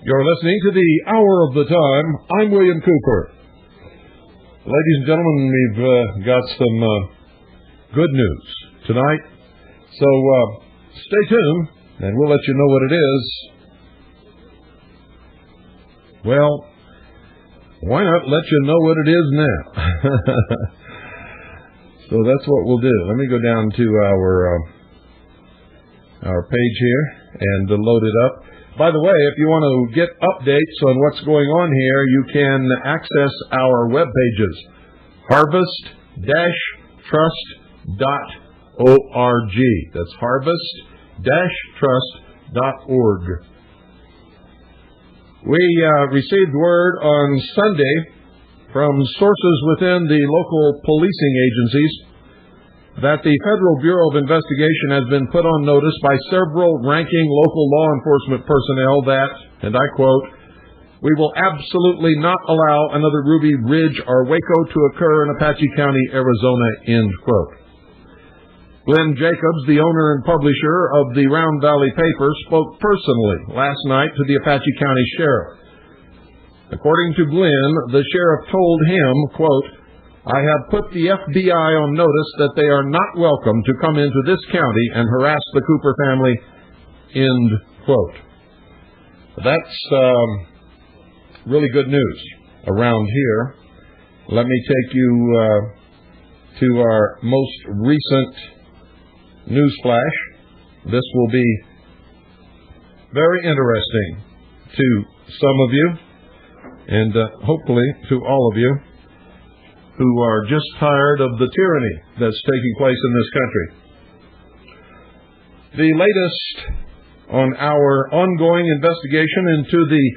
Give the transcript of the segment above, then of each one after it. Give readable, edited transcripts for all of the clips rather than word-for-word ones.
You're listening to the Hour of the Time. I'm William Cooper. Ladies and gentlemen, we've got some good news tonight. So stay tuned, and we'll let you know what it is. Well, why not let you know what it is now? So that's what we'll do. Let me go down to our page here and load it up. By the way, if you want to get updates on what's going on here, you can access our web pages, harvest-trust.org. That's harvest-trust.org. We received word on Sunday from sources within the local policing agencies that the Federal Bureau of Investigation has been put on notice by several ranking local law enforcement personnel that, and I quote, "We will absolutely not allow another Ruby Ridge or Waco to occur in Apache County, Arizona," end quote. Glenn Jacobs, the owner and publisher of the Round Valley paper, spoke personally last night to the Apache County Sheriff. According to Glenn, the sheriff told him, quote, "I have put the FBI on notice that they are not welcome to come into this county and harass the Cooper family," end quote. That's really good news around here. Let me take you to our most recent news flash. This will be very interesting to some of you, and hopefully to all of you who are just tired of the tyranny that's taking place in this country. The latest on our ongoing investigation into the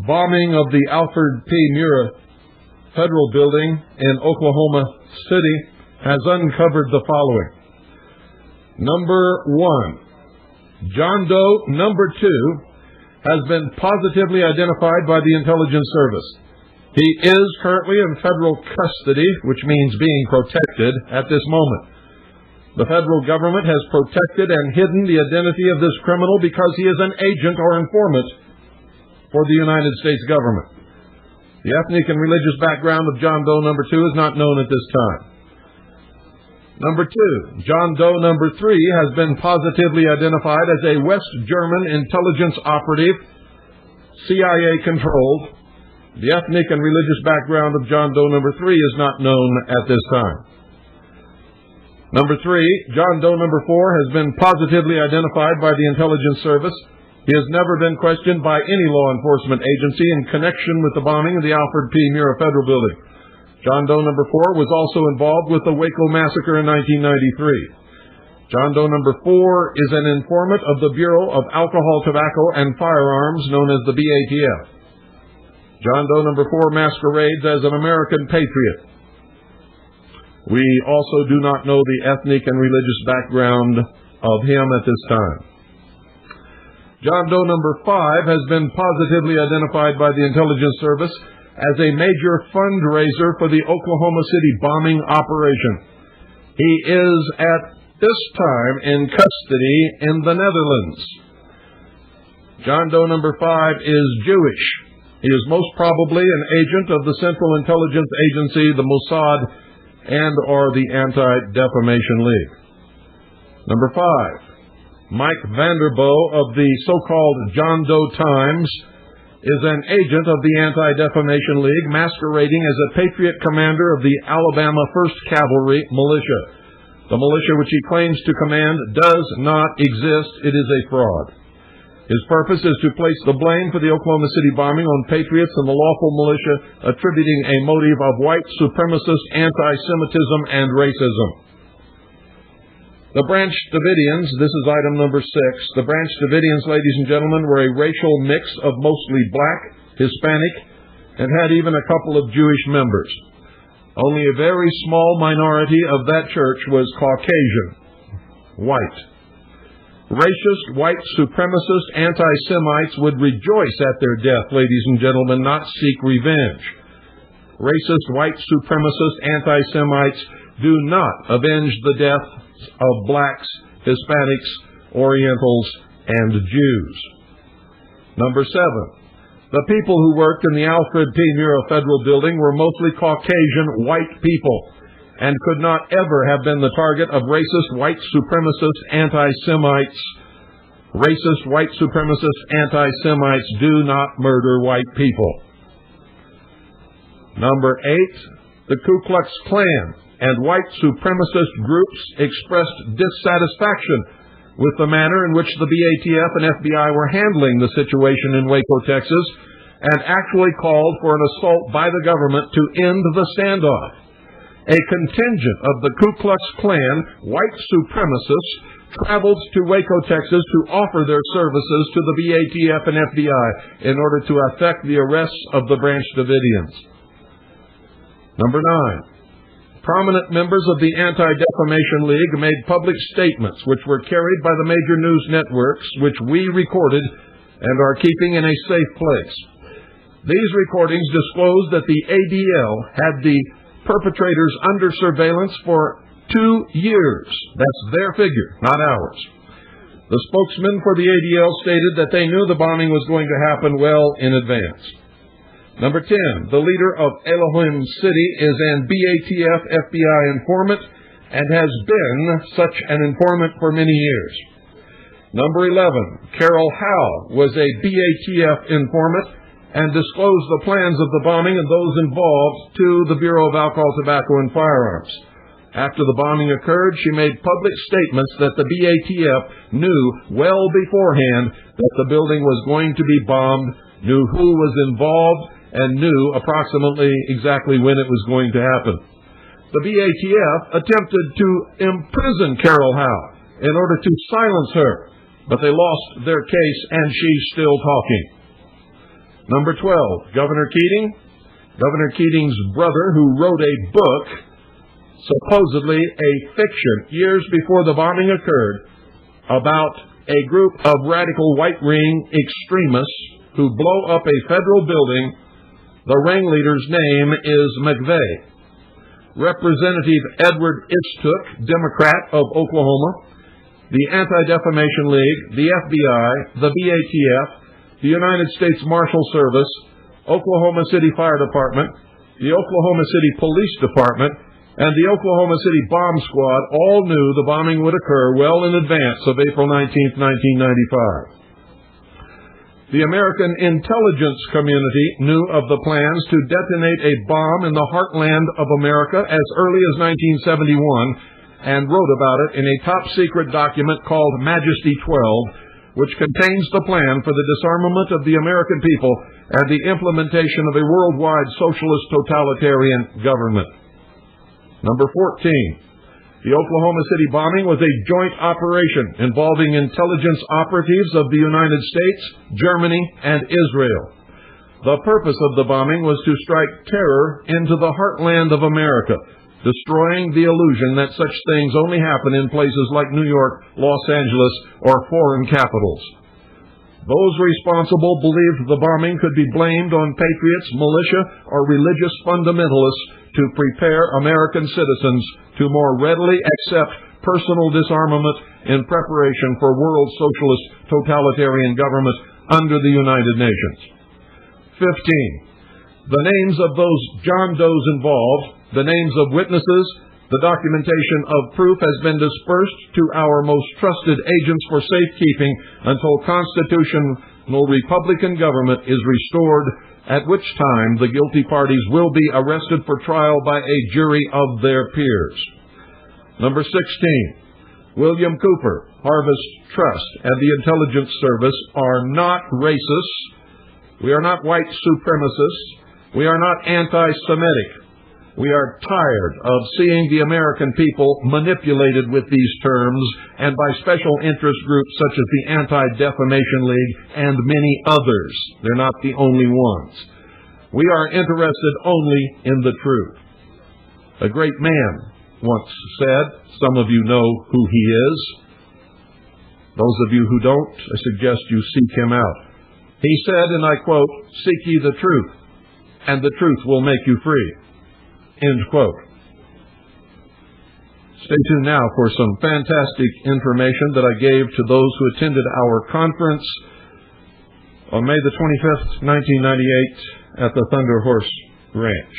bombing of the Alfred P. Murrah Federal Building in Oklahoma City has uncovered the following. Number one, John Doe number 2 has been positively identified by the Intelligence Service. He is currently in federal custody, which means being protected at this moment. The federal government has protected and hidden the identity of this criminal because he is an agent or informant for the United States government. The ethnic and religious background of John Doe number 2 is not known at this time. Number 2, John Doe number 3 has been positively identified as a West German intelligence operative, CIA-controlled. The ethnic and religious background of John Doe number 3 is not known at this time. Number 3, John Doe number 4 has been positively identified by the Intelligence Service. He has never been questioned by any law enforcement agency in connection with the bombing of the Alfred P. Murrah Federal Building. John Doe number 4 was also involved with the Waco massacre in 1993. John Doe number 4 is an informant of the Bureau of Alcohol, Tobacco, and Firearms, known as the BATF. John Doe number 4 masquerades as an American patriot. We also do not know the ethnic and religious background of him at this time. John Doe number 5 has been positively identified by the Intelligence Service as a major fundraiser for the Oklahoma City bombing operation. He is at this time in custody in the Netherlands. John Doe number 5 is Jewish. He is most probably an agent of the Central Intelligence Agency, the Mossad, and or the Anti-Defamation League. Number 5, Mike Vanderboe of the so-called John Doe Times is an agent of the Anti-Defamation League masquerading as a patriot commander of the Alabama 1st Cavalry Militia. The militia which he claims to command does not exist. It is a fraud. His purpose is to place the blame for the Oklahoma City bombing on patriots and the lawful militia, attributing a motive of white supremacist anti-Semitism and racism. The Branch Davidians, this is item number 6. The Branch Davidians, ladies and gentlemen, were a racial mix of mostly black, Hispanic, and had even a couple of Jewish members. Only a very small minority of that church was Caucasian, white. Racist, white supremacist anti-Semites would rejoice at their death, ladies and gentlemen, not seek revenge. Racist, white supremacist anti-Semites do not avenge the deaths of blacks, Hispanics, Orientals, and Jews. Number 7. The people who worked in the Alfred P. Murrah Federal Building were mostly Caucasian white people and could not ever have been the target of racist, white supremacist anti-Semites. Racist, white supremacist anti-Semites do not murder white people. Number 8. The Ku Klux Klan and white supremacist groups expressed dissatisfaction with the manner in which the BATF and FBI were handling the situation in Waco, Texas, and actually called for an assault by the government to end the standoff. A contingent of the Ku Klux Klan white supremacists traveled to Waco, Texas to offer their services to the BATF and FBI in order to effect the arrests of the Branch Davidians. Number 9. Prominent members of the Anti-Defamation League made public statements which were carried by the major news networks, which we recorded and are keeping in a safe place. These recordings disclosed that the ADL had the perpetrators under surveillance for 2 years. That's their figure, not ours. The spokesman for the ADL stated that they knew the bombing was going to happen well in advance. Number 10, the leader of Elohim City is an BATF FBI informant and has been such an informant for many years. Number 11, Carol Howe was a BATF informant and disclosed the plans of the bombing and those involved to the Bureau of Alcohol, Tobacco, and Firearms. After the bombing occurred, she made public statements that the BATF knew well beforehand that the building was going to be bombed, knew who was involved, and knew approximately exactly when it was going to happen. The BATF attempted to imprison Carol Howe in order to silence her, but they lost their case and she's still talking. Number 12, Governor Keating. Governor Keating's brother, who wrote a book, supposedly a fiction, years before the bombing occurred, about a group of radical right-wing extremists who blow up a federal building. The ringleader's name is McVeigh. Representative Edward Istook, Democrat of Oklahoma, the Anti-Defamation League, the FBI, the BATF, the United States Marshal Service, Oklahoma City Fire Department, the Oklahoma City Police Department, and the Oklahoma City Bomb Squad all knew the bombing would occur well in advance of April 19, 1995. The American intelligence community knew of the plans to detonate a bomb in the heartland of America as early as 1971 and wrote about it in a top-secret document called Majesty 12, which contains the plan for the disarmament of the American people and the implementation of a worldwide socialist totalitarian government. Number 14. The Oklahoma City bombing was a joint operation involving intelligence operatives of the United States, Germany, and Israel. The purpose of the bombing was to strike terror into the heartland of America, destroying the illusion that such things only happen in places like New York, Los Angeles, or foreign capitals. Those responsible believed the bombing could be blamed on patriots, militia, or religious fundamentalists to prepare American citizens to more readily accept personal disarmament in preparation for world socialist totalitarian government under the United Nations. 15. The names of those John Does involved, the names of witnesses, the documentation of proof has been dispersed to our most trusted agents for safekeeping until Constitution constitutional Republican government is restored, at which time the guilty parties will be arrested for trial by a jury of their peers. Number 16, William Cooper, Harvest Trust, and the Intelligence Service are not racist. We are not white supremacists. We are not anti-Semitic. We are tired of seeing the American people manipulated with these terms and by special interest groups such as the Anti-Defamation League and many others. They're not the only ones. We are interested only in the truth. A great man once said, some of you know who he is. Those of you who don't, I suggest you seek him out. He said, and I quote, "Seek ye the truth, and the truth will make you free." End quote. Stay tuned now for some fantastic information that I gave to those who attended our conference on May the 25th, 1998 at the Thunder Horse Ranch.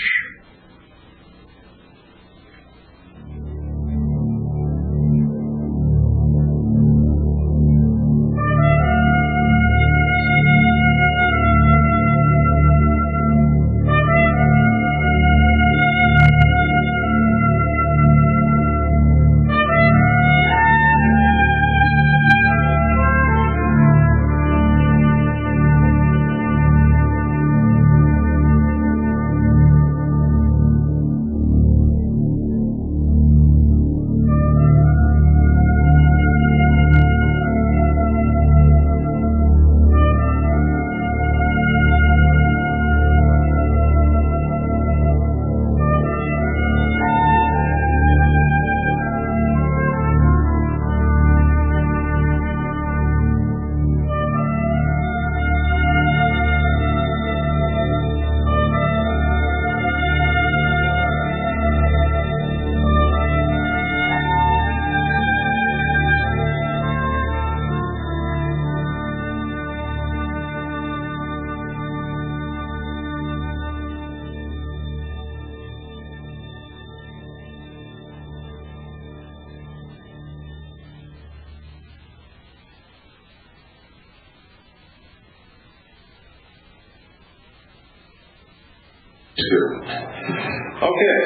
Okay.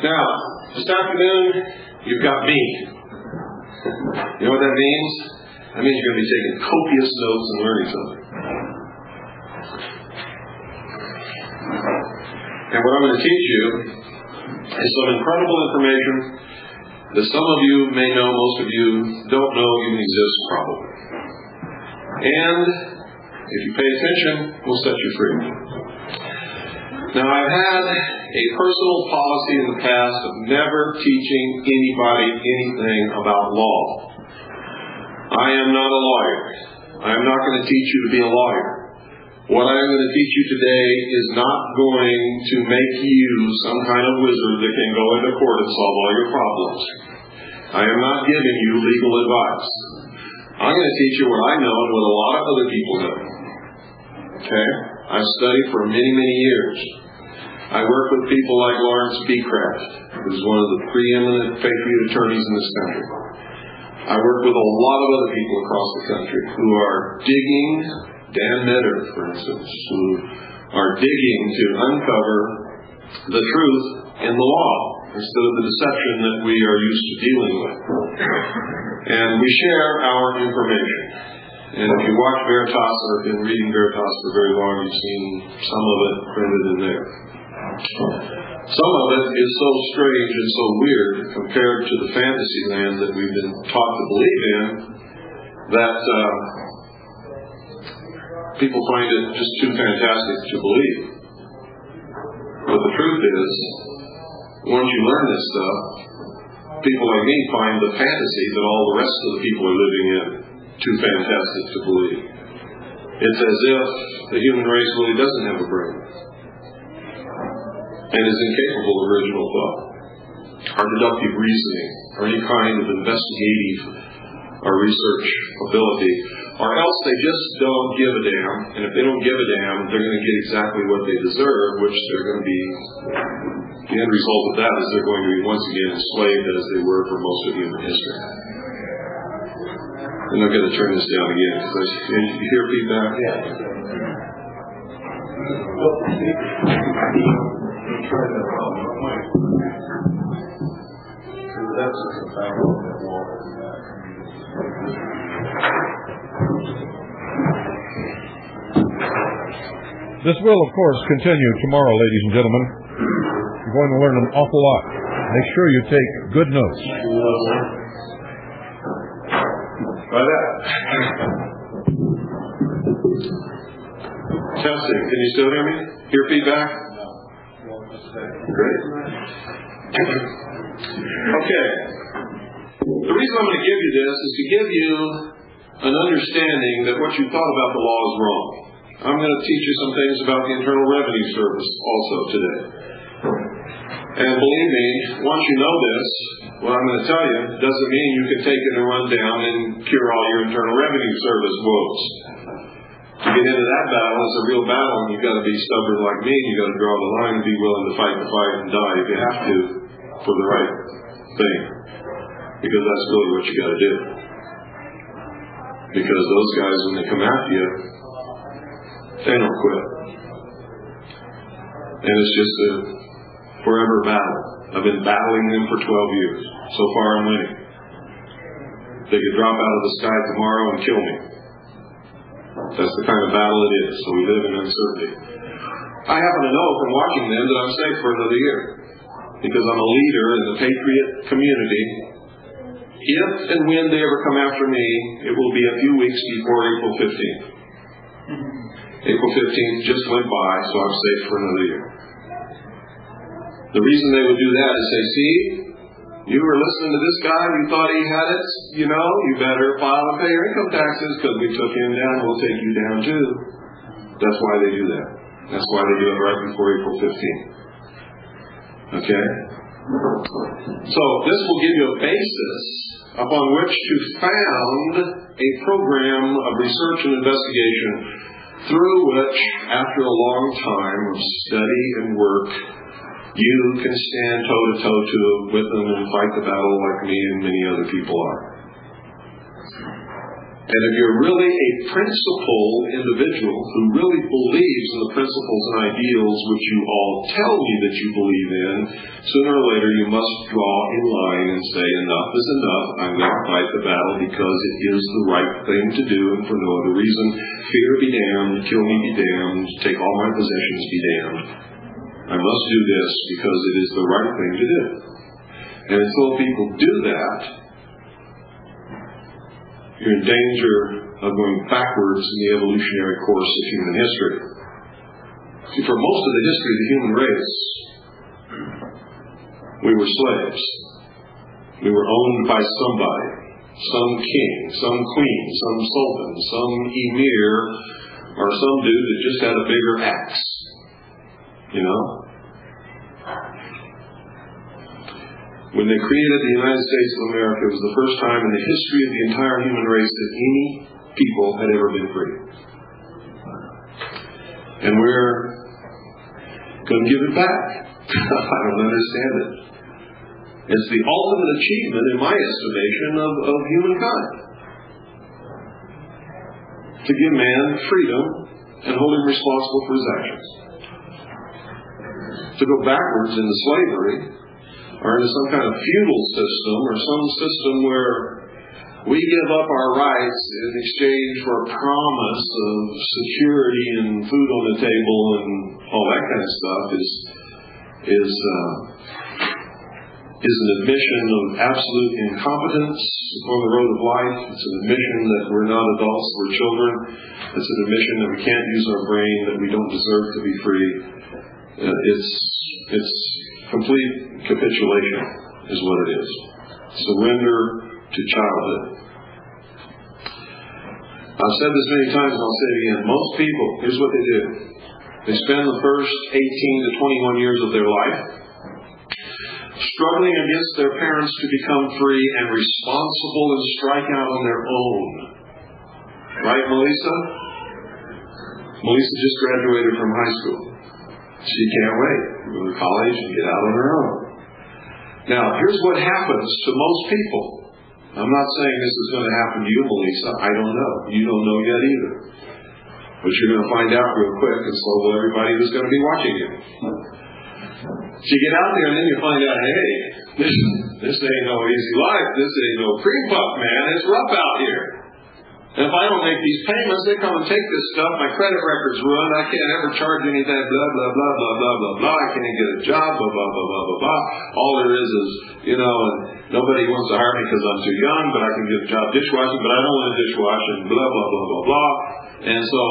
Now, this afternoon, you've got me. You know what that means? That means you're going to be taking copious notes and learning something. And what I'm going to teach you is some incredible information that some of you may know, most of you don't know even exists probably. And if you pay attention, we'll set you free. Now, I've had a personal policy in the past of never teaching anybody anything about law. I am not a lawyer. I am not going to teach you to be a lawyer. What I am going to teach you today is not going to make you some kind of wizard that can go into court and solve all your problems. I am not giving you legal advice. I'm going to teach you what I know and what a lot of other people know. Okay? I've studied for many, many years. I work with people like Lawrence B. Kraft, who's one of the preeminent patriot attorneys in this country. I work with a lot of other people across the country who are digging, Dan Netter, for instance, who are digging to uncover the truth in the law instead of the deception that we are used to dealing with. And we share our information. And if you watch Veritas or have been reading Veritas for very long, you've seen some of it printed in there. Some of it is so strange and so weird compared to the fantasy land that we've been taught to believe in that people find it just too fantastic to believe. But the truth is, once you learn this stuff, people like me find the fantasy that all the rest of the people are living in too fantastic to believe. It's as if the human race really doesn't have a brain and is incapable of original thought, or deductive reasoning, or any kind of investigative or research ability, or else they just don't give a damn, and if they don't give a damn, they're going to get exactly what they deserve, which they're going to be, the end result of that is they're going to be once again enslaved as they were for most of human history. And I've got to turn this down again because you hear feedback? Yeah. That's just a barrel of water. This will, of course, continue tomorrow, ladies and gentlemen. You're going to learn an awful lot. Make sure you take good notes. Try that. Testing. Can you still hear me? Hear feedback? Great. Okay. The reason I'm going to give you this is to give you an understanding that what you thought about the law is wrong. I'm going to teach you some things about the Internal Revenue Service also today. And believe me, once you know this, what I'm going to tell you doesn't mean you can take it and run down and cure all your Internal Revenue Service woes. To get into that battle is a real battle, and you've got to be stubborn like me, and you've got to draw the line and be willing to fight the fight and die if you have to for the right thing. Because that's really what you got to do. Because those guys, when they come after you, they don't quit. And it's just a forever battle. I've been battling them for 12 years. So far I'm winning. They could drop out of the sky tomorrow and kill me. That's the kind of battle it is. So we live in uncertainty. I happen to know from watching them that I'm safe for another year. Because I'm a leader in the patriot community. If and when they ever come after me, it will be a few weeks before April 15th. April 15th just went by, so I'm safe for another year. The reason they would do that is say, see, you were listening to this guy, you thought he had it, you better file and pay your income taxes because we took him down, we'll take you down too. That's why they do that. That's why they do it right before April 15th. Okay? So this will give you a basis upon which to found a program of research and investigation through which, after a long time of study and work, you can stand toe-to-toe with them and fight the battle like me and many other people are. And if you're really a principled individual who really believes in the principles and ideals which you all tell me that you believe in, sooner or later you must draw a line and say, enough is enough. I'm going to fight the battle because it is the right thing to do and for no other reason. Fear be damned, kill me be damned, take all my possessions be damned. I must do this because it is the right thing to do. And until people do that, you're in danger of going backwards in the evolutionary course of human history. See, for most of the history of the human race, we were slaves. We were owned by somebody. Some king, some queen, some sultan, some emir, or some dude that just had a bigger axe. When they created the United States of America, it was the first time in the history of the entire human race that any people had ever been free. And we're going to give it back. I don't understand it. It's the ultimate achievement, in my estimation, of humankind. To give man freedom and hold him responsible for his actions. To go backwards into slavery, or into some kind of feudal system, or some system where we give up our rights in exchange for a promise of security and food on the table and all that kind of stuff, is an admission of absolute incompetence on the road of life. It's an admission that we're not adults, we're children. It's an admission that we can't use our brain, that we don't deserve to be free. It's complete capitulation is what it is. Surrender to childhood. I've said this many times and I'll say it again. Most people, here's what they do. They spend the first 18 to 21 years of their life struggling against their parents to become free and responsible and strike out on their own. Right, Melissa? Melissa just graduated from high school. She can't wait to go to college and get out on her own. Now, here's what happens to most people I'm not saying this is going to happen to you, Melissa. I don't know. You don't know yet either. But you're going to find out real quick, and so will everybody who's going to be watching you. So you get out there, and then you find out, hey, this ain't no easy life. This ain't no cream puff, man. It's rough out here. And if I don't make these payments, they come and take this stuff. My credit record's ruined. I can't ever charge anything. Blah, blah, blah, blah, blah, blah, blah. I can't get a job. Blah, blah, blah, blah, blah, blah. All there is, and nobody wants to hire me because I'm too young, but I can get a job dishwashing, but I don't want to dishwash, and blah, blah, blah, blah, blah. And so,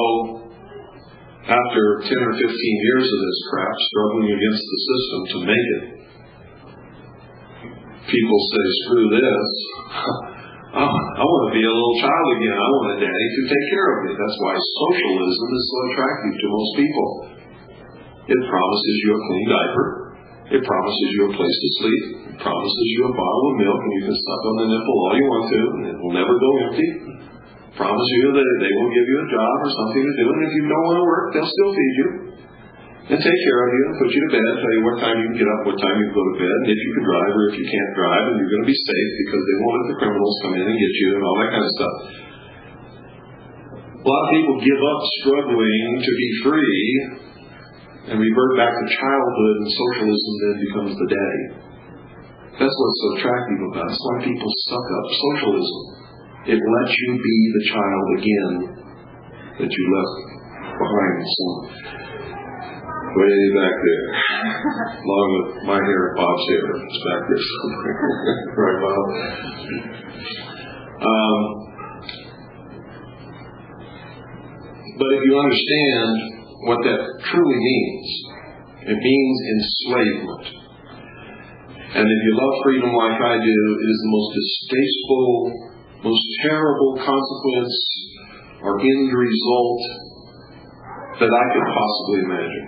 after 10 or 15 years of this crap, struggling against the system to make it, people say, screw this. I want to be a little child again. I want a daddy to take care of me. That's why socialism is so attractive to most people. It promises you a clean diaper. It promises you a place to sleep. It promises you a bottle of milk, and you can suck on the nipple all you want to, and it will never go empty. Promise you that they will give you a job or something to do, and if you don't want to work, they'll still feed you and take care of you and put you to bed, tell you what time you can get up, what time you can go to bed, and if you can drive or if you can't drive, and you're going to be safe because they won't let the criminals come in and get you and all that kind of stuff. A lot of people give up struggling to be free and revert back to childhood, and socialism then becomes the daddy. That's what's so attractive about it. That's why people suck up socialism. It lets you be the child again that you left behind. So, way back there, along with my hair and Bob's hair, it's back there. Right, Bob? But if you understand what that truly means, it means enslavement. And if you love freedom like I do, it is the most distasteful, most terrible consequence or end result that I could possibly imagine.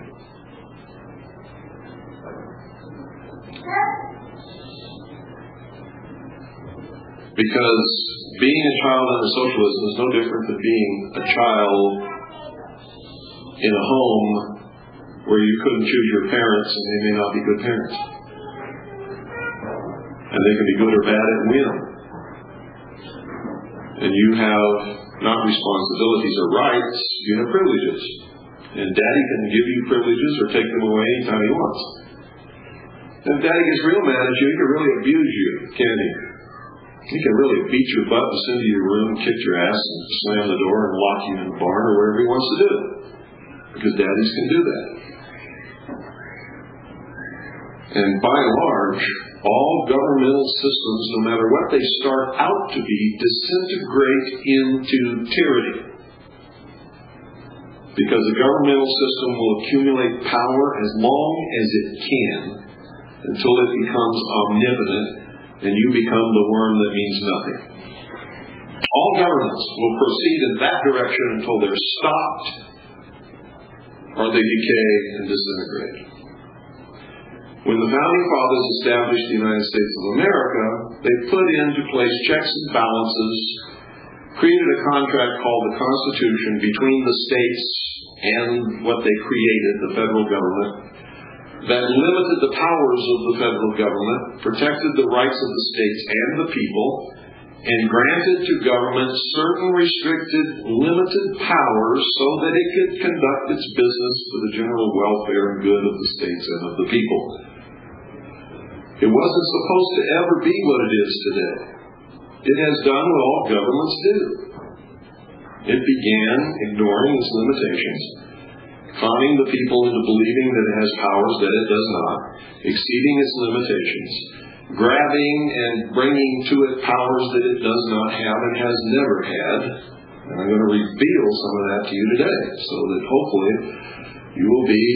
Because being a child under socialism is no different than being a child in a home where you couldn't choose your parents, and they may not be good parents. And they can be good or bad at whim. And you have not responsibilities or rights, you have privileges. And Daddy can give you privileges or take them away anytime he wants. And if Daddy gets real mad at you, he can really abuse you, can't he? He can really beat your butt and send you to your room, kick your ass, and slam the door and lock you in the barn or wherever he wants to do it. Because daddies can do that. And by and large, all governmental systems, no matter what they start out to be, disintegrate into tyranny. Because the governmental system will accumulate power as long as it can until it becomes omnipotent and you become the worm that means nothing. All governments will proceed in that direction until they're stopped or they decay and disintegrate. When the Founding Fathers established the United States of America, they put into place checks and balances, created a contract called the Constitution between the states and what they created, the federal government, that limited the powers of the federal government, protected the rights of the states and the people, and granted to government certain restricted, limited powers so that it could conduct its business for the general welfare and good of the states and of the people. It wasn't supposed to ever be what it is today. It has done what all governments do. It began ignoring its limitations, conning the people into believing that it has powers that it does not, exceeding its limitations, grabbing and bringing to it powers that it does not have and has never had. And I'm going to reveal some of that to you today, so that hopefully you will be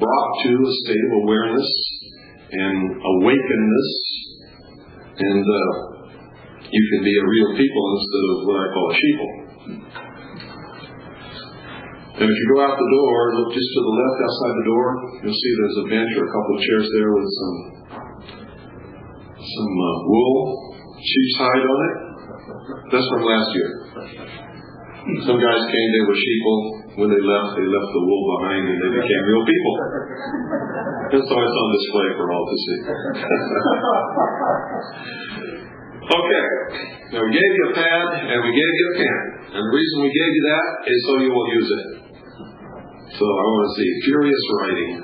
brought to a state of awareness and awakenness, and you can be a real people instead of what I call a sheeple. And if you go out the door, look just to the left outside the door, you'll see there's a bench or a couple of chairs there with some wool, sheep's hide on it. That's from last year. Some guys came, they were sheeple. When they left the wool behind and they became real people. And so it's on display for all to see. Okay, now we gave you a pad and we gave you a pen. And the reason we gave you that is so you will use it. So I want to see furious writing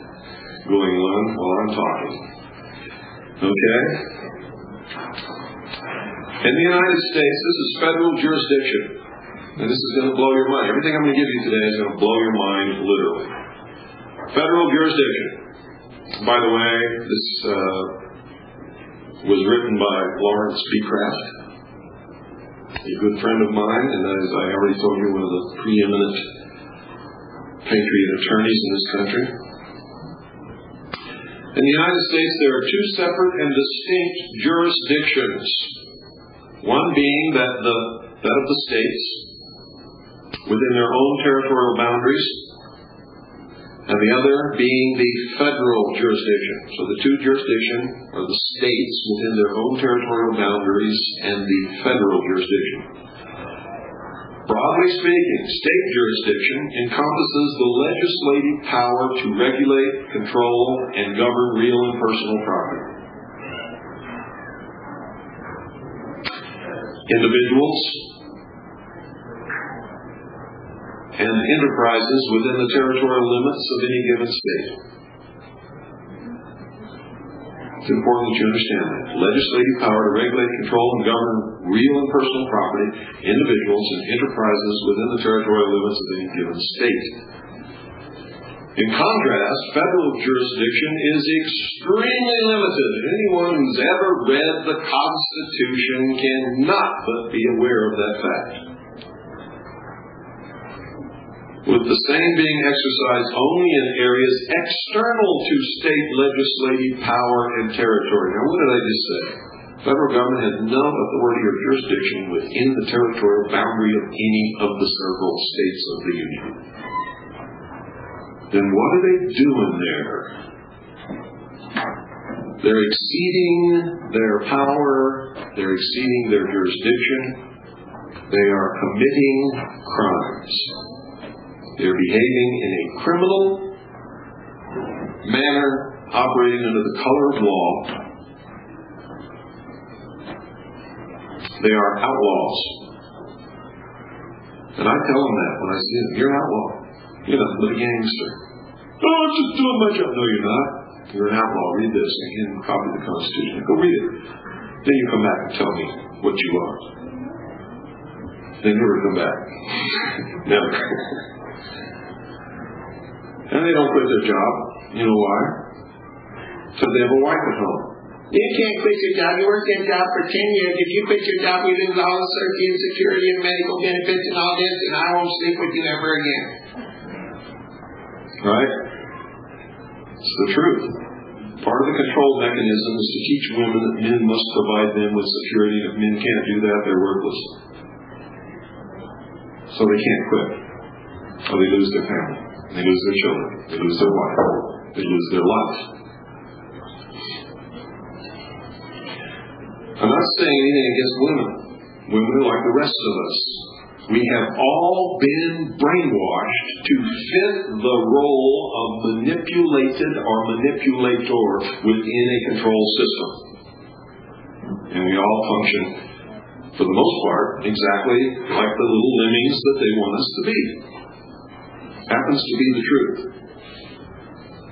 going on while I'm talking. Okay? In the United States, this is federal jurisdiction. And this is going to blow your mind. Everything I'm going to give you today is going to blow your mind, literally. Federal jurisdiction. By the way, this was written by Lawrence B. Kraft, a good friend of mine, and as I already told you, one of the preeminent patriot attorneys in this country. In the United States, there are two separate and distinct jurisdictions. One being that of the states within their own territorial boundaries, and the other being the federal jurisdiction. So the two jurisdictions are the states within their own territorial boundaries and the federal jurisdiction. Broadly speaking, state jurisdiction encompasses the legislative power to regulate, control, and govern real and personal property. Individuals and enterprises within the territorial limits of any given state. It's important that you understand that. Legislative power to regulate, control, and govern real and personal property, individuals, and enterprises within the territorial limits of any given state. In contrast, federal jurisdiction is extremely limited. Anyone who's ever read the Constitution cannot but be aware of that fact. With the same being exercised only in areas external to state legislative power and territory. Now, what did I just say? The federal government has no authority or jurisdiction within the territorial boundary of any of the several states of the Union. Then what are they doing there? They're exceeding their power, they're exceeding their jurisdiction, they are committing crimes. They're behaving in a criminal manner, operating under the color of law. They are outlaws. And I tell them that when I see them. You're an outlaw. You're not a gangster. Oh, I'm just doing my job. No, you're not. You're an outlaw. Read this and hand a copy of the Constitution. Go read it. Then you come back and tell me what you are. They never come back. Never. And they don't quit their job. You know why? Because they have a wife at home. You can't quit your job. You worked that job for 10 years. If you quit your job, we lose all the safety and security and medical benefits and all this, and I won't sleep with you ever again. Right? It's the truth. Part of the control mechanism is to teach women that men must provide them with security. If men can't do that, they're worthless. So they can't quit. Or they lose their family. They lose their children. They lose their wife. They lose their life. I'm not saying anything against women. Women are like the rest of us. We have all been brainwashed to fit the role of manipulated or manipulator within a control system. And we all function, for the most part, exactly like the little lemmings that they want us to be. Happens to be the truth.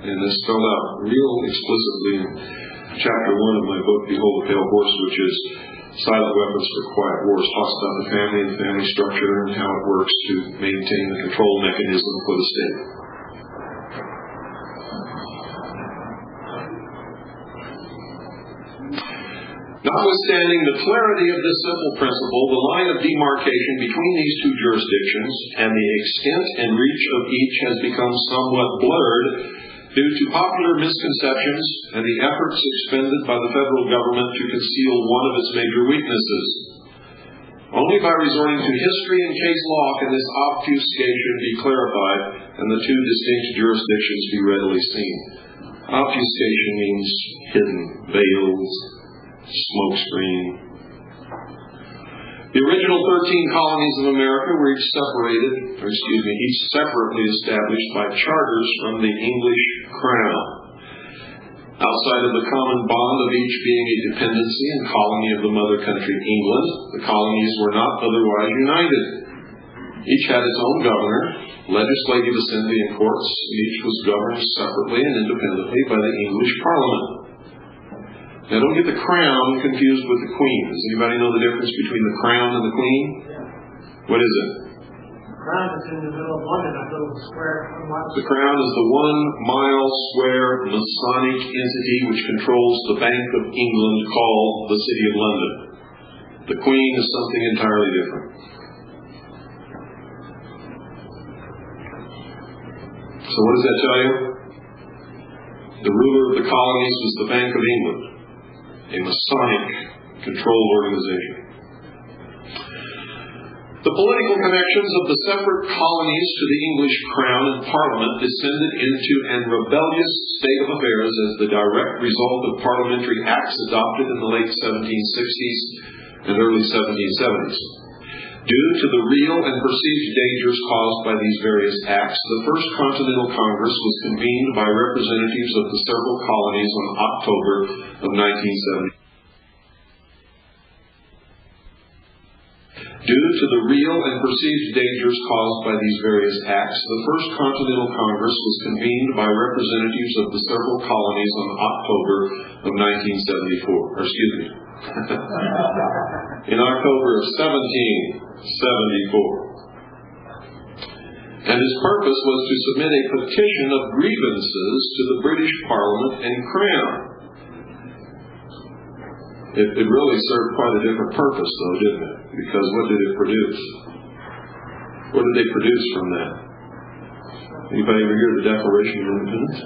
And this spelled out real explicitly in chapter 1 of my book, Behold the Pale Horse, which is Silent Weapons for Quiet Wars. Talks about the family and the family structure and how it works to maintain the control mechanism for the state. Notwithstanding the clarity of this simple principle, the line of demarcation between these two jurisdictions and the extent and reach of each has become somewhat blurred due to popular misconceptions and the efforts expended by the federal government to conceal one of its major weaknesses. Only by resorting to history and case law can this obfuscation be clarified and the two distinct jurisdictions be readily seen. Obfuscation means hidden, veils, smokescreen. The original 13 colonies of America were each separately established by charters from the English crown. Outside of the common bond of each being a dependency and colony of the mother country, England, the colonies were not otherwise united. Each had its own governor, legislative assembly and courts, and each was governed separately and independently by the English Parliament. Now don't get the crown confused with the queen. Does anybody know the difference between the crown and the queen? What is it? The crown is in the middle of London, a little square. The crown is the 1 mile square Masonic entity which controls the Bank of England called the City of London. The queen is something entirely different. So what does that tell you? The ruler of the colonies was the Bank of England, a Masonic controlled organization. The political connections of the separate colonies to the English crown and parliament descended into an rebellious state of affairs as the direct result of parliamentary acts adopted in the late 1760s and early 1770s. Due to the real and perceived dangers caused by these various acts, the First Continental Congress was convened by representatives of the several colonies on October of 1970. Due to the real and perceived dangers caused by these various acts, the First Continental Congress was convened by representatives of the several colonies on October of 1974. In October of 1774. And its purpose was to submit a petition of grievances to the British Parliament and Crown. It really served quite a different purpose, though, didn't it? Because what did it produce? What did they produce from that? Anybody ever hear the Declaration of Independence?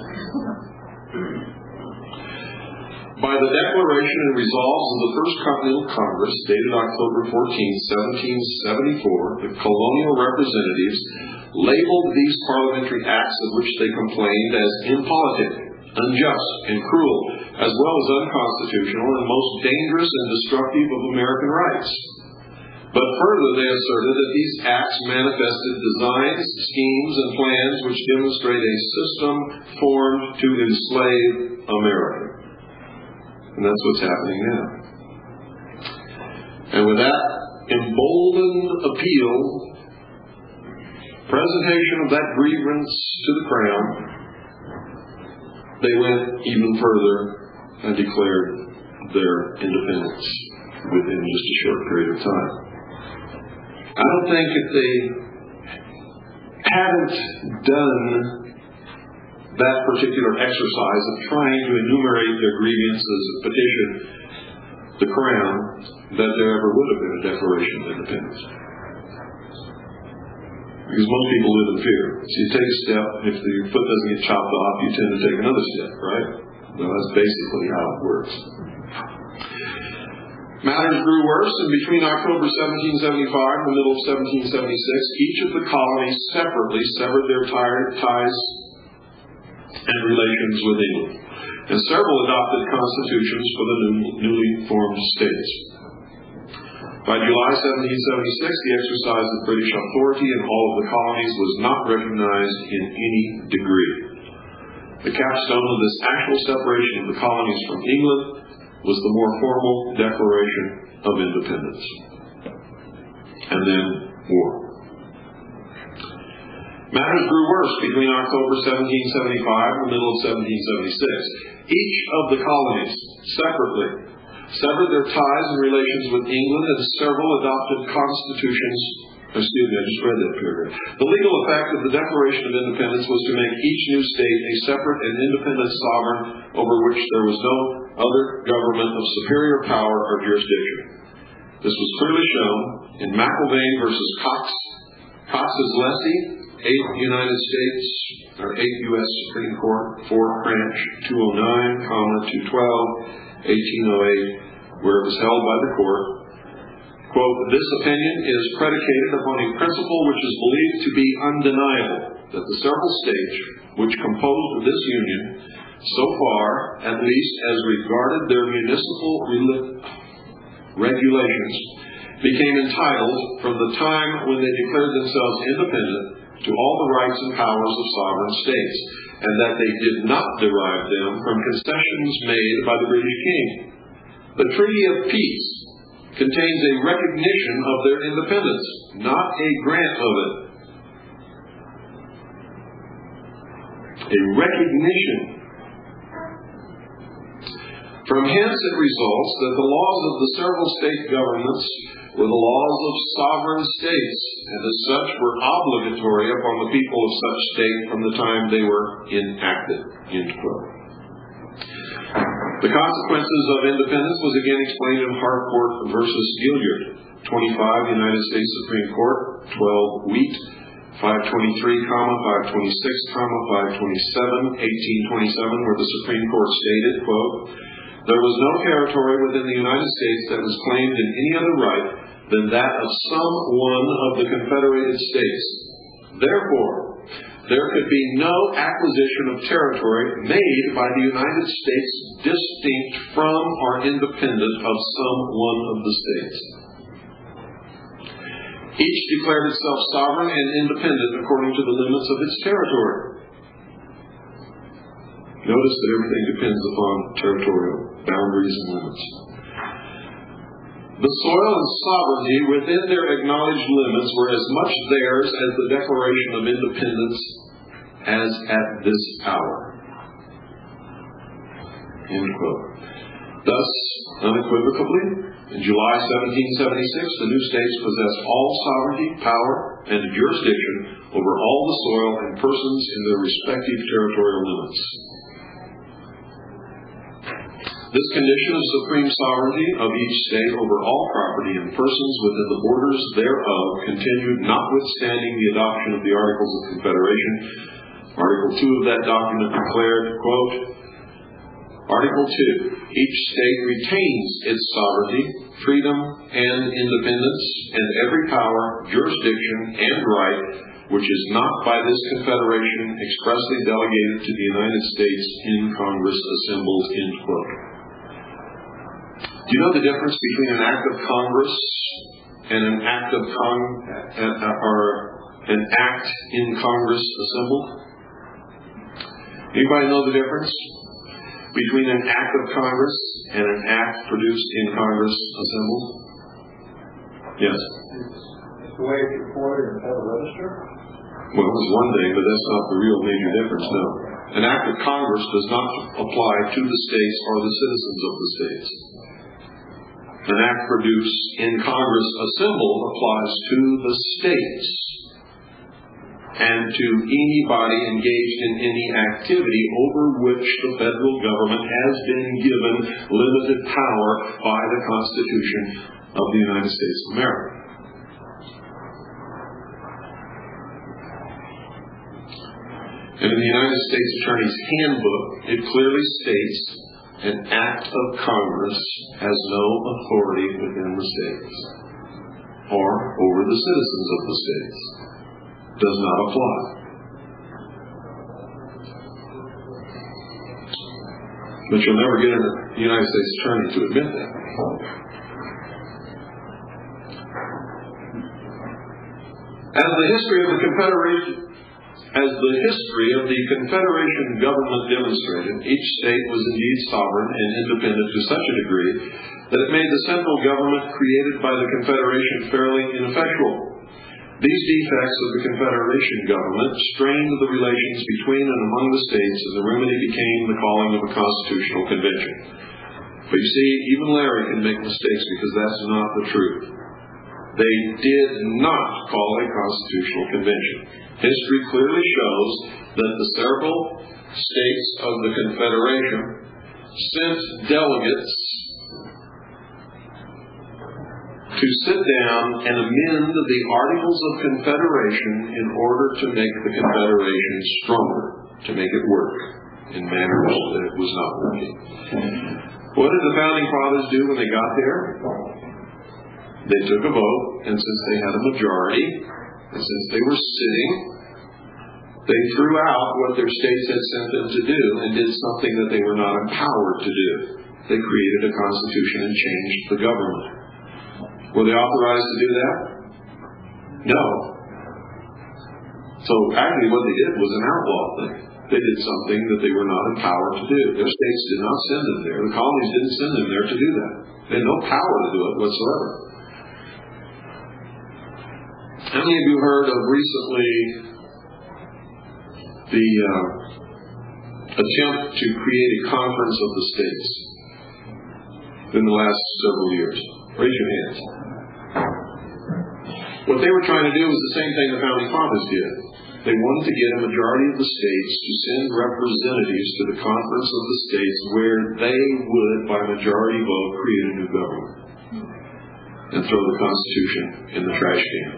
By the declaration and resolves of the First Continental Congress, dated October 14, 1774, the colonial representatives labeled these parliamentary acts of which they complained as impolitic, unjust, and cruel, as well as unconstitutional and most dangerous and destructive of American rights. But further, they asserted that these acts manifested designs, schemes, and plans which demonstrate a system formed to enslave America. And that's what's happening now. And with that emboldened appeal, presentation of that grievance to the Crown, they went even further and declared their independence within just a short period of time. I don't think if they hadn't done that particular exercise of trying to enumerate their grievances and petition the Crown, that there ever would have been a Declaration of Independence. Because most people live in fear. So you take a step, if your foot doesn't get chopped off, you tend to take another step, right? Well, that's basically how it works. Matters grew worse, and between October 1775 and the middle of 1776, each of the colonies separately severed their ties and relations with England, and several adopted constitutions for the newly formed states. By July 1776, the exercise of British authority in all of the colonies was not recognized in any degree. The capstone of this actual separation of the colonies from England was the more formal Declaration of Independence. And then war. Matters grew worse between October 1775 and the middle of 1776. Each of the colonies, separately, severed their ties and relations with England, and several adopted constitutions. Excuse me, I just read that paragraph. The legal effect of the Declaration of Independence was to make each new state a separate and independent sovereign over which there was no other government of superior power or jurisdiction. This was clearly shown in McIlvaine versus Cox. Cox's Lessee, 8th United States, or 8th U.S. Supreme Court, 4th Branch, 209, 212, 1808, where it was held by the court. Quote, this opinion is predicated upon a principle which is believed to be undeniable, that the several states which composed this union, so far, at least as regarded their municipal regulations, became entitled, from the time when they declared themselves independent, to all the rights and powers of sovereign states, and that they did not derive them from concessions made by the British King. The Treaty of Peace contains a recognition of their independence, not a grant of it. A recognition. From hence it results that the laws of the several state governments were the laws of sovereign states, and as such were obligatory upon the people of such state from the time they were enacted. End quote. The consequences of independence was again explained in Harcourt versus Gilliard, 25, United States Supreme Court, 12, Wheat, 523, 526, 527, 1827, where the Supreme Court stated, quote, "There was no territory within the United States that was claimed in any other right than that of some one of the Confederated States. Therefore, there could be no acquisition of territory made by the United States distinct from or independent of some one of the states. Each declared itself sovereign and independent according to the limits of its territory." Notice that everything depends upon territorial boundaries and limits. "The soil and sovereignty within their acknowledged limits were as much theirs as the Declaration of Independence as at this hour." End quote. Thus, unequivocally, in July 1776, the new states possessed all sovereignty, power, and jurisdiction over all the soil and persons in their respective territorial limits. This condition of supreme sovereignty of each state over all property and persons within the borders thereof continued notwithstanding the adoption of the Articles of Confederation. Article 2 of that document declared, quote, Article 2, each state retains its sovereignty, freedom, and independence, and every power, jurisdiction, and right which is not by this Confederation expressly delegated to the United States in Congress assembled, end quote. Do you know the difference between an act of Congress and an act of an act in Congress assembled? Anybody know the difference between an act of Congress and an act produced in Congress assembled? Yes. It's the way it's recorded in the Federal Register? Well, it's one thing, but that's not the real major difference, no. An act of Congress does not apply to the states or the citizens of the states. An act produced in Congress assembled applies to the states and to anybody engaged in any activity over which the federal government has been given limited power by the Constitution of the United States of America. And in the United States Attorney's Handbook, it clearly states an act of Congress has no authority within the states or over the citizens of the states. Does not apply. But you'll never get a United States Attorney to admit that. As the history of the Confederation government demonstrated, each state was indeed sovereign and independent to such a degree that it made the central government created by the Confederation fairly ineffectual. These defects of the Confederation government strained the relations between and among the states, and the remedy became the calling of a constitutional convention. But you see, even Larry can make mistakes because that's not the truth. They did not call a constitutional convention. History clearly shows that the several states of the Confederation sent delegates to sit down and amend the Articles of Confederation in order to make the Confederation stronger, to make it work in manners that it was not working. What did the Founding Fathers do when they got there? They took a vote, and since they had a majority, and since they were sitting, they threw out what their states had sent them to do and did something that they were not empowered to do. They created a constitution and changed the government. Were they authorized to do that? No. So actually what they did was an outlaw thing. they did something that they were not empowered to do. Their states did not send them there. The colonies didn't send them there to do that. They had no power to do it whatsoever. How many of you heard of recently the attempt to create a conference of the states in the last several years? Raise your hands. What they were trying to do was the same thing the Founding Fathers did. They wanted to get a majority of the states to send representatives to the conference of the states where they would, by majority vote, create a new government and throw the Constitution in the trash can.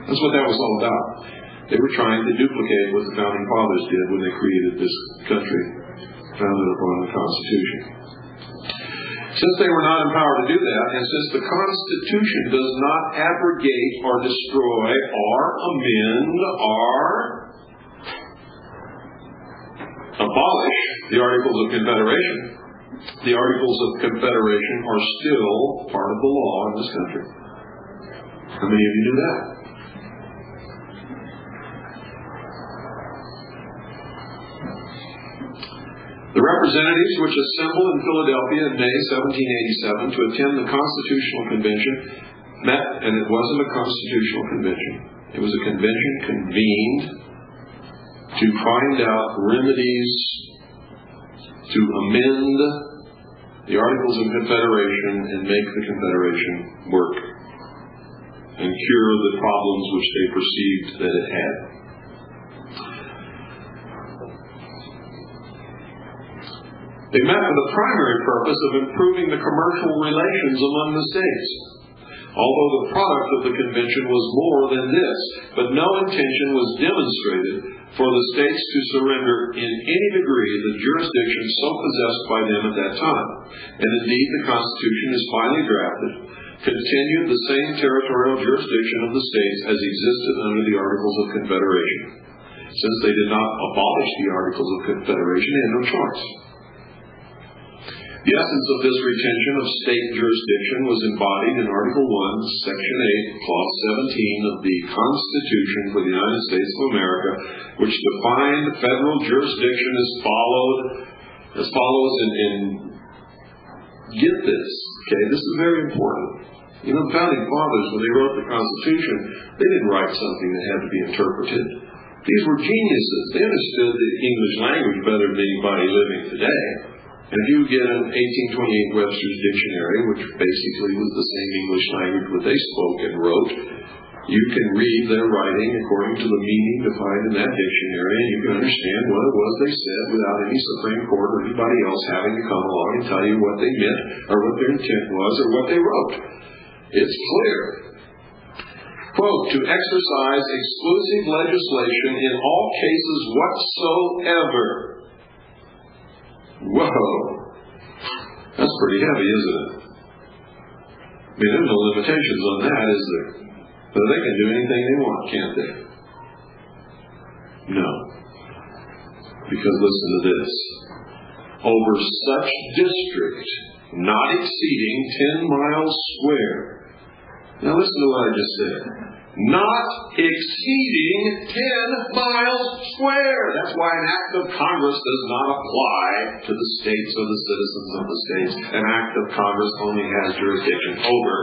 That's what that was all about. They were trying to duplicate what the Founding Fathers did when they created this country, founded upon the Constitution. Since they were not empowered to do that, and since the Constitution does not abrogate or destroy or amend or abolish the Articles of Confederation, the Articles of Confederation are still part of the law in this country. How many of you knew that? The representatives which assembled in Philadelphia in May 1787 to attend the Constitutional Convention met, and it wasn't a constitutional convention. It was a convention convened to find out remedies to amend the Articles of Confederation and make the Confederation work and cure the problems which they perceived that it had. They met for the primary purpose of improving the commercial relations among the states, although the product of the convention was more than this, but no intention was demonstrated for the states to surrender in any degree the jurisdiction so possessed by them at that time. And indeed, the Constitution is finally drafted, continued the same territorial jurisdiction of the states as existed under the Articles of Confederation. Since they did not abolish the Articles of Confederation, they had no choice. The essence of this retention of state jurisdiction was embodied in Article 1, Section 8, Clause 17 of the Constitution for the United States of America, which defined federal jurisdiction as follows, and get this, okay, this is very important. You know, the Founding Fathers, when they wrote the Constitution, they didn't write something that had to be interpreted. These were geniuses. They understood the English language better than anybody living today. And if you get an 1828 Webster's Dictionary, which basically was the same English language that they spoke and wrote, you can read their writing according to the meaning defined in that dictionary, and you can understand what it was they said without any Supreme Court or anybody else having to come along and tell you what they meant or what their intent was or what they wrote. It's clear. Quote, to exercise exclusive legislation in all cases whatsoever. Whoa! That's pretty heavy, isn't it? I mean, there's no limitations on that, is there? But they can do anything they want, can't they? No. Because listen to this. Over such district, not exceeding 10 miles square. Now listen to what I just said. Not exceeding 10 miles square. That's why an act of Congress does not apply to the states or the citizens of the states. An act of Congress only has jurisdiction over,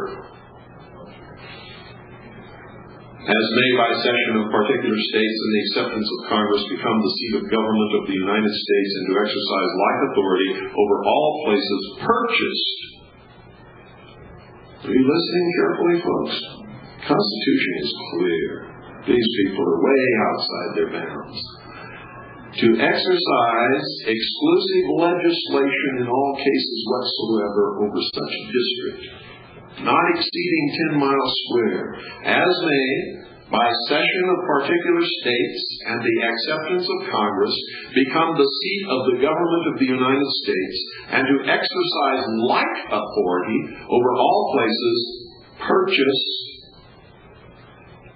as may by session of particular states and the acceptance of Congress become the seat of government of the United States and to exercise like authority over all places purchased. Are you listening carefully, folks? Constitution is clear. These people are way outside their bounds. To exercise exclusive legislation in all cases whatsoever over such district, not exceeding 10 miles square, as may, by session of particular states and the acceptance of Congress, become the seat of the government of the United States, and to exercise like authority over all places purchased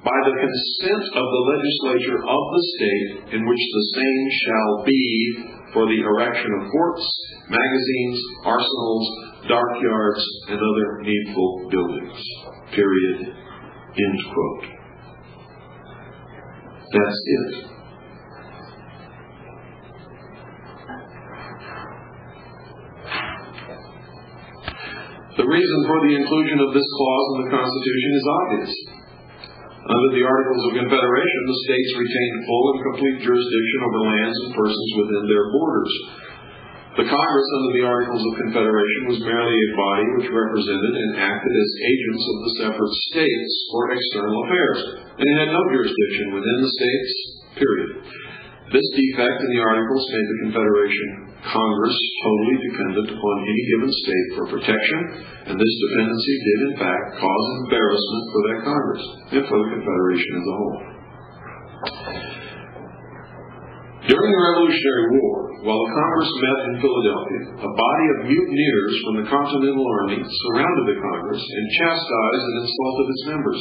by the consent of the legislature of the state in which the same shall be for the erection of forts, magazines, arsenals, dockyards, and other needful buildings. Period. End quote. That's it. The reason for the inclusion of this clause in the Constitution is obvious. Under the Articles of Confederation, the states retained full and complete jurisdiction over lands and persons within their borders. The Congress under the Articles of Confederation was merely a body which represented and acted as agents of the separate states for external affairs, and it had no jurisdiction within the states, period. This defect in the Articles made the Confederation Congress totally dependent upon any given state for protection, and this dependency did in fact cause embarrassment for that Congress and for the Confederation as a whole. During the Revolutionary War, while the Congress met in Philadelphia, a body of mutineers from the Continental Army surrounded the Congress and chastised and insulted its members.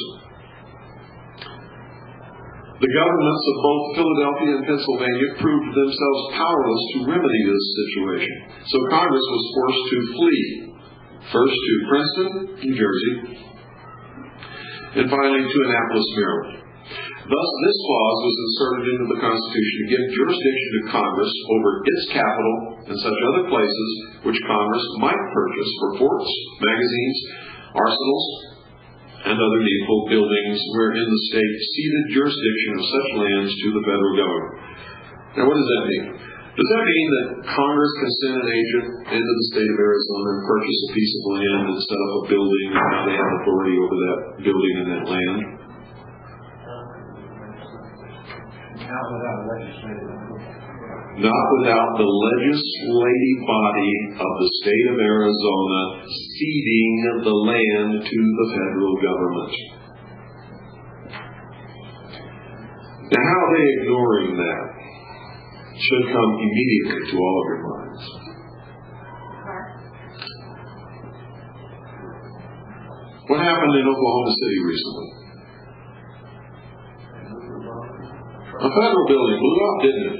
The governments of both Philadelphia and Pennsylvania proved themselves powerless to remedy this situation, so Congress was forced to flee, first to Princeton, New Jersey, and finally to Annapolis, Maryland. Thus, this clause was inserted into the Constitution to give jurisdiction to Congress over its capital and such other places which Congress might purchase for forts, magazines, arsenals, and other needful buildings wherein the state ceded jurisdiction of such lands to the federal government. Now, what does that mean? Does that mean that Congress can send an agent into the state of Arizona and purchase a piece of land and set up a building, and now they have authority over that building and that land? Not without legislative. Not without the legislative body of the state of Arizona ceding the land to the federal government. Now, how are they ignoring that? Should come immediately to all of your minds. What happened in Oklahoma City recently? A federal building blew up, didn't it?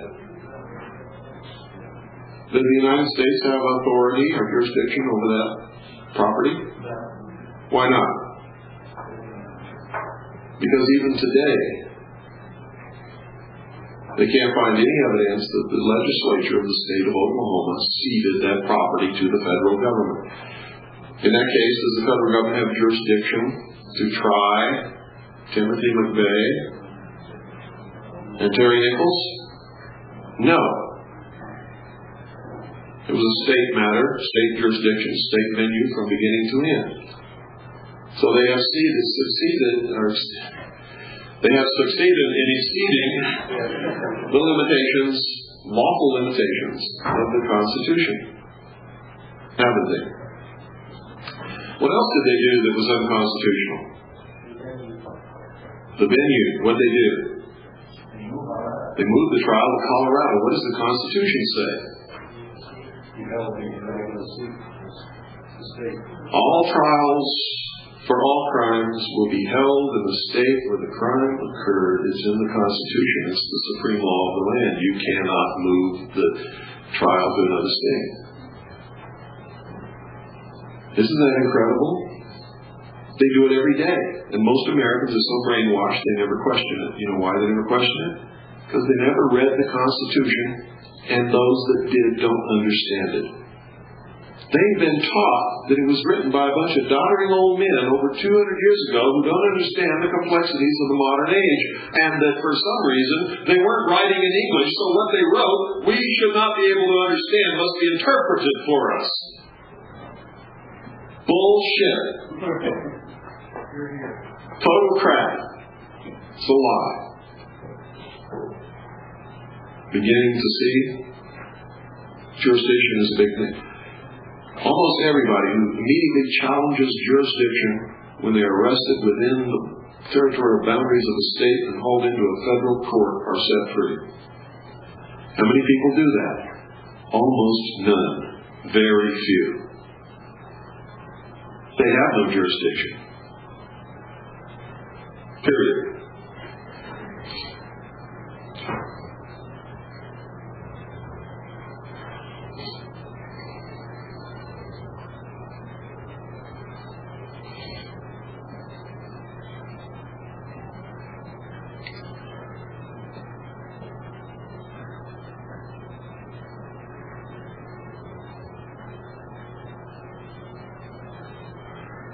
Did the United States have authority or jurisdiction over that property? Why not? Because even today, they can't find any evidence that the legislature of the state of Oklahoma ceded that property to the federal government. In that case, does the federal government have jurisdiction to try Timothy McVeigh and Terry Nichols? No. It was a state matter, state jurisdiction, state venue from beginning to end. So they have succeeded in exceeding the limitations, lawful limitations of the Constitution. Haven't they? What else did they do that was unconstitutional? The venue. What did they do? They moved the trial to Colorado. What does the Constitution say? All trials for all crimes will be held in the state where the crime occurred. It's in the Constitution. It's the supreme law of the land. You cannot move the trial to another state. Isn't that incredible? They do it every day. And most Americans are so brainwashed they never question it. You know why they never question it? Because they never read the Constitution, and those that did don't understand it. They've been taught that it was written by a bunch of doddering old men over 200 years ago who don't understand the complexities of the modern age, and that for some reason they weren't writing in English, so what they wrote, we should not be able to understand, must be interpreted for us. Bullshit. Total crap. It's a lie. Beginning to see jurisdiction is a big thing. Almost everybody who immediately challenges jurisdiction when they are arrested within the territorial boundaries of a state and hauled into a federal court are set free. How many people do that? Almost none. Very few. They have no jurisdiction. Period.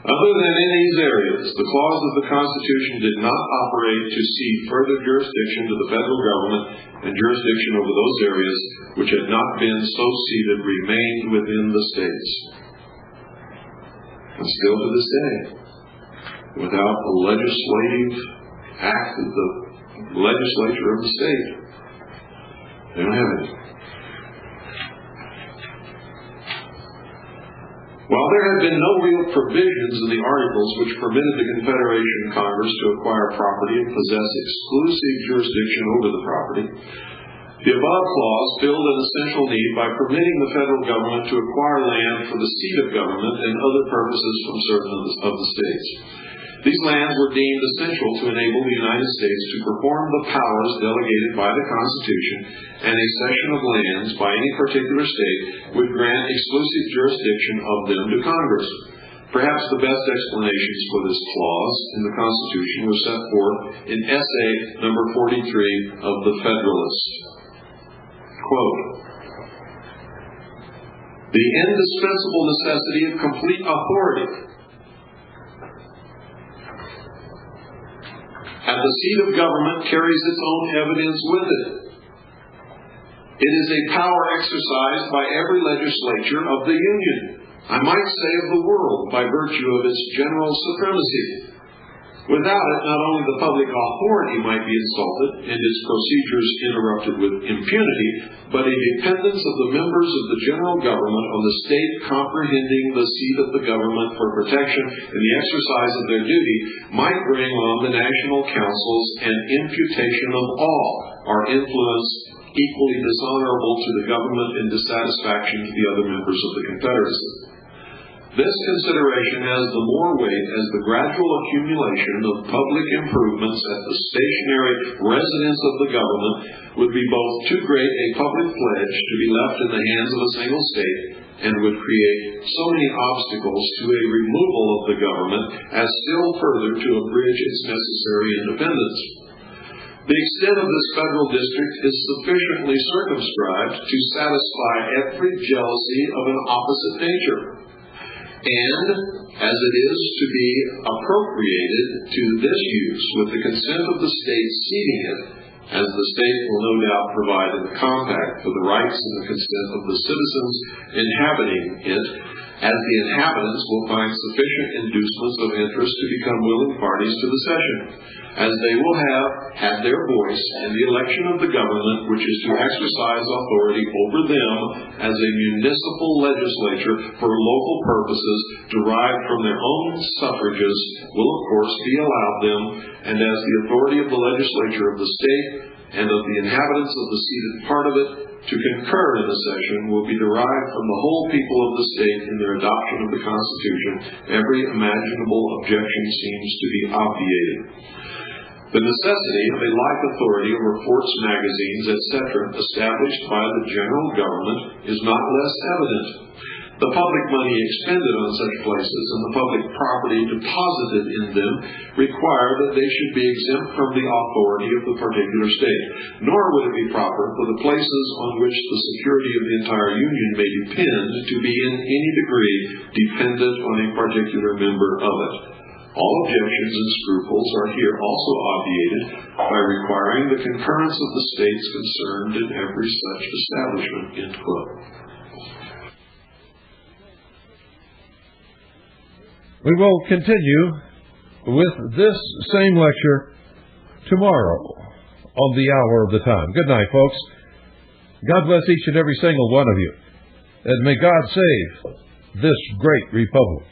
Other than in these areas, the clause of the Constitution did not operate to cede further jurisdiction to the federal government, and jurisdiction over those areas which had not been so ceded remained within the states. And still to this day, without a legislative act of the legislature of the state, they don't have any. While there had been no real provisions in the Articles which permitted the Confederation Congress to acquire property and possess exclusive jurisdiction over the property, the above clause filled an essential need by permitting the federal government to acquire land for the seat of government and other purposes from certain of the states. These lands were deemed essential to enable the United States to perform the powers delegated by the Constitution, and a cession of lands by any particular state would grant exclusive jurisdiction of them to Congress. Perhaps the best explanations for this clause in the Constitution were set forth in essay number 43 of the Federalist. Quote, "The indispensable necessity of complete authority at the seat of government carries its own evidence with it. It is a power exercised by every legislature of the Union, I might say of the world, by virtue of its general supremacy. Without it, not only the public authority might be insulted and its procedures interrupted with impunity, but a dependence of the members of the general government on the state comprehending the seat of the government for protection in the exercise of their duty might bring on the national councils an imputation of awe or influence equally dishonorable to the government and dissatisfaction to the other members of the Confederacy. This consideration has the more weight as the gradual accumulation of public improvements at the stationary residence of the government would be both too great a public pledge to be left in the hands of a single state, and would create so many obstacles to a removal of the government as still further to abridge its necessary independence. The extent of this federal district is sufficiently circumscribed to satisfy every jealousy of an opposite nature. And, as it is to be appropriated to this use with the consent of the state ceding it, as the state will no doubt provide in the compact for the rights and the consent of the citizens inhabiting it, as the inhabitants will find sufficient inducements of interest to become willing parties to the cession, as they will have had their voice in the election of the government which is to exercise authority over them as a municipal legislature for local purposes derived from their own suffrages will of course be allowed them, and as the authority of the legislature of the state and of the inhabitants of the ceded part of it to concur in the session will be derived from the whole people of the state in their adoption of the Constitution, every imaginable objection seems to be obviated. The necessity of a like authority over forts, magazines, etc., established by the general government is not less evident. The public money expended on such places and the public property deposited in them require that they should be exempt from the authority of the particular state, nor would it be proper for the places on which the security of the entire Union may depend to be in any degree dependent on a particular member of it. All objections and scruples are here also obviated by requiring the concurrence of the states concerned in every such establishment." End quote. We will continue with this same lecture tomorrow on the hour of the time. Good night, folks. God bless each and every single one of you. And may God save this great republic.